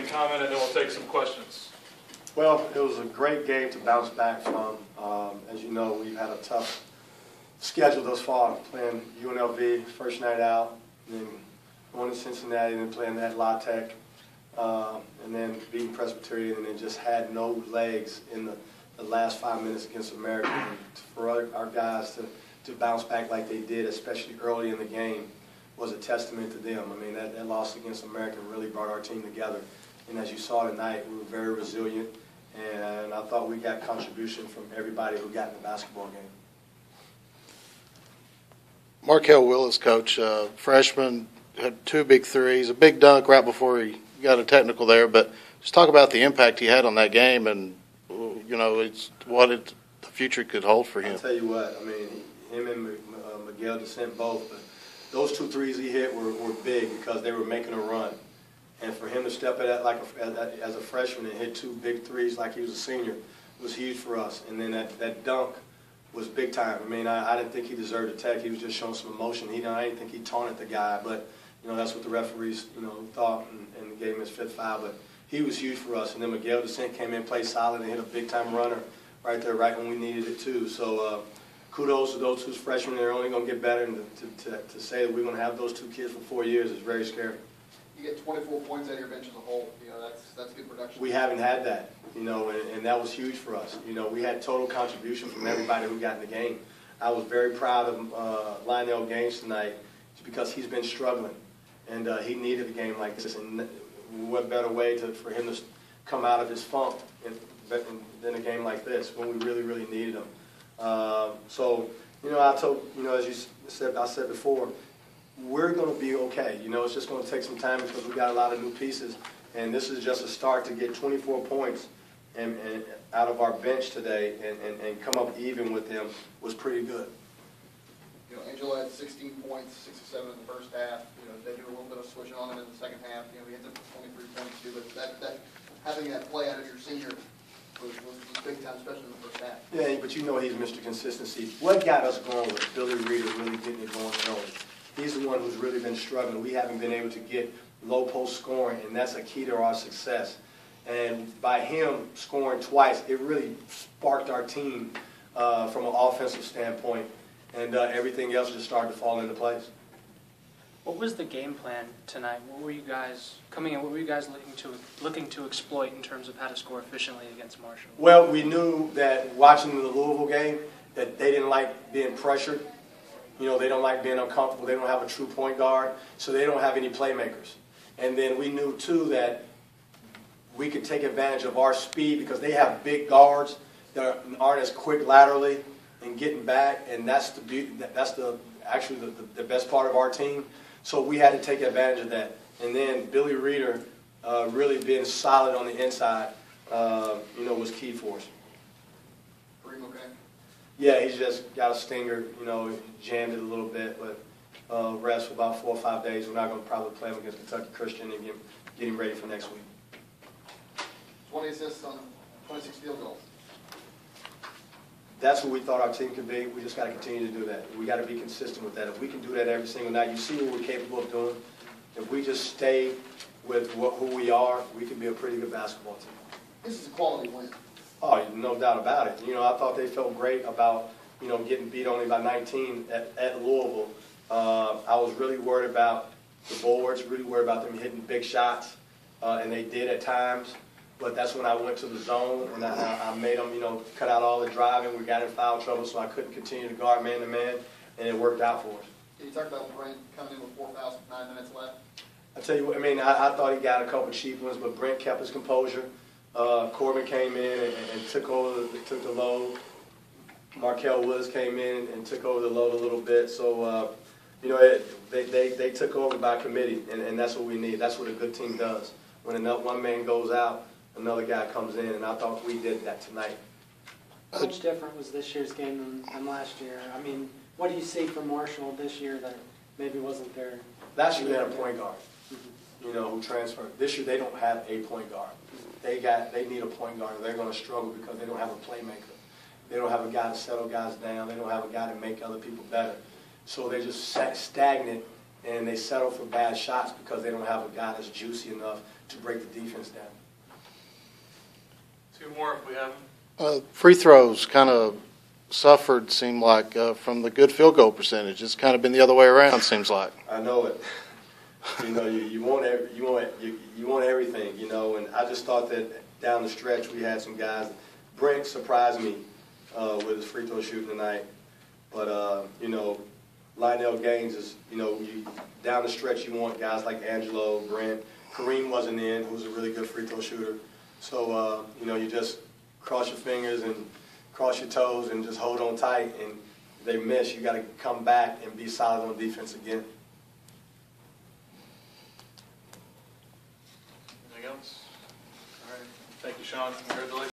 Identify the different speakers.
Speaker 1: opening comment, and then we'll take some questions.
Speaker 2: Well, it was a great game to bounce back from. As you know, we've had a tough schedule thus far, playing UNLV first night out, and then going to Cincinnati, and then playing at La Tech, and then beating Presbyterian, and then just had no legs in the last 5 minutes against American. And for our guys to bounce back like they did, especially early in the game, was a testament to them. I mean, that loss against American really brought our team together. And as you saw tonight, we were very resilient, and I thought we got contribution from everybody who got in the basketball game.
Speaker 3: Markel Willis, coach, freshman, had 2 big threes, a big dunk right before he got a technical there. But just talk about the impact he had on that game, and it's the future could hold for him.
Speaker 2: I'll tell you what, I mean, him and Miguel Descent both, but those 2 threes he hit were big because they were making a run. And for him to step at that as a freshman and hit 2 big threes like he was a senior was huge for us. And then that dunk was big time. I mean, I didn't think he deserved a tech. He was just showing some emotion. I didn't think he taunted the guy, but that's what the referees thought and gave him his 5th foul. But he was huge for us. And then Miguel Descent came in, played solid, and hit a big time runner right there, right when we needed it too. So kudos to those 2 freshmen. They're only going to get better, and to say that we're going to have those 2 kids for 4 years is very scary.
Speaker 4: You get 24 points out of your bench as a whole. That's good production.
Speaker 2: We haven't had that, and that was huge for us. We had total contribution from everybody who got in the game. I was very proud of Lionel Gaines tonight because he's been struggling, and he needed a game like this. And what better way for him to come out of his funk than a game like this when we really, really needed him. So, I told, as you said, I said before, we're going to be okay. It's just going to take some time because we got a lot of new pieces, and this is just a start to get 24 points and out of our bench today and come up even with them was pretty good.
Speaker 4: Angelo had 16 points, 6 or 7 in the first half. They did a little bit of switching on him in the second half. He ended up with 23 points too, but that having that play out of your senior was big time, especially in the first half. Yeah,
Speaker 2: but he's Mr. Consistency. What got us going was Billy Reeder really getting it going early. He's the one who's really been struggling. We haven't been able to get low post scoring, and that's a key to our success. And by him scoring twice, it really sparked our team from an offensive standpoint, and everything else just started to fall into place.
Speaker 5: What was the game plan tonight? What were you guys coming in? What were you guys looking to exploit in terms of how to score efficiently against Marshall?
Speaker 2: Well, we knew that watching the Louisville game that they didn't like being pressured. They don't like being uncomfortable. They don't have a true point guard, so they don't have any playmakers. And then we knew, too, that we could take advantage of our speed because they have big guards that aren't as quick laterally and getting back, and that's actually the best part of our team. So we had to take advantage of that. And then Billy Reeder really being solid on the inside, was key for us. Yeah, he's just got a stinger, jammed it a little bit, but rest for about 4 or 5 days. We're not going to probably play him against Kentucky Christian and get him ready for next week.
Speaker 4: 20 assists on 26 field goals.
Speaker 2: That's what we thought our team could be. We just got to continue to do that. We got to be consistent with that. If we can do that every single night, you see what we're capable of doing. If we just stay with who we are, we can be a pretty good basketball team.
Speaker 4: This is a quality win.
Speaker 2: Oh, no doubt about it. I thought they felt great about, getting beat only by 19 at Louisville. I was really worried about the boards, really worried about them hitting big shots, and they did at times. But that's when I went to the zone, and I made them, cut out all the driving. We got in foul trouble, so I couldn't continue to guard man-to-man, and it worked out for us.
Speaker 4: Can you talk about Brent coming in with 4 fouls with 9 minutes left?
Speaker 2: I tell you what, I thought he got a couple cheap ones, but Brent kept his composure. Corbin came in and took the load. Markel Willis came in and took over the load a little bit. So, they took over by committee, and that's what we need. That's what a good team does. When one man goes out, another guy comes in, and I thought we did that tonight.
Speaker 6: How much different was this year's game than last year? What do you see from Marshall this year that maybe wasn't there?
Speaker 2: Last year they had a point guard, who transferred. This year they don't have a point guard. They need a point guard, or they're going to struggle because they don't have a playmaker. They don't have a guy to settle guys down. They don't have a guy to make other people better. So they're just stagnant, and they settle for bad shots because they don't have a guy that's juicy enough to break the defense down.
Speaker 1: 2 more if we have them.
Speaker 3: Free throws kind of suffered, seemed like, from the good field goal percentage. It's kind of been the other way around, seems like.
Speaker 2: I know it. You want everything, and I just thought that down the stretch we had some guys. Brent surprised me with his free throw shooting tonight, but Lionel Gaines is, down the stretch you want guys like Angelo, Brent. Kareem wasn't in, who's a really good free throw shooter. So you just cross your fingers and cross your toes and just hold on tight. And if they miss, you got to come back and be solid on defense again.
Speaker 1: Anything else? All right. Thank you, Sean. Congratulations.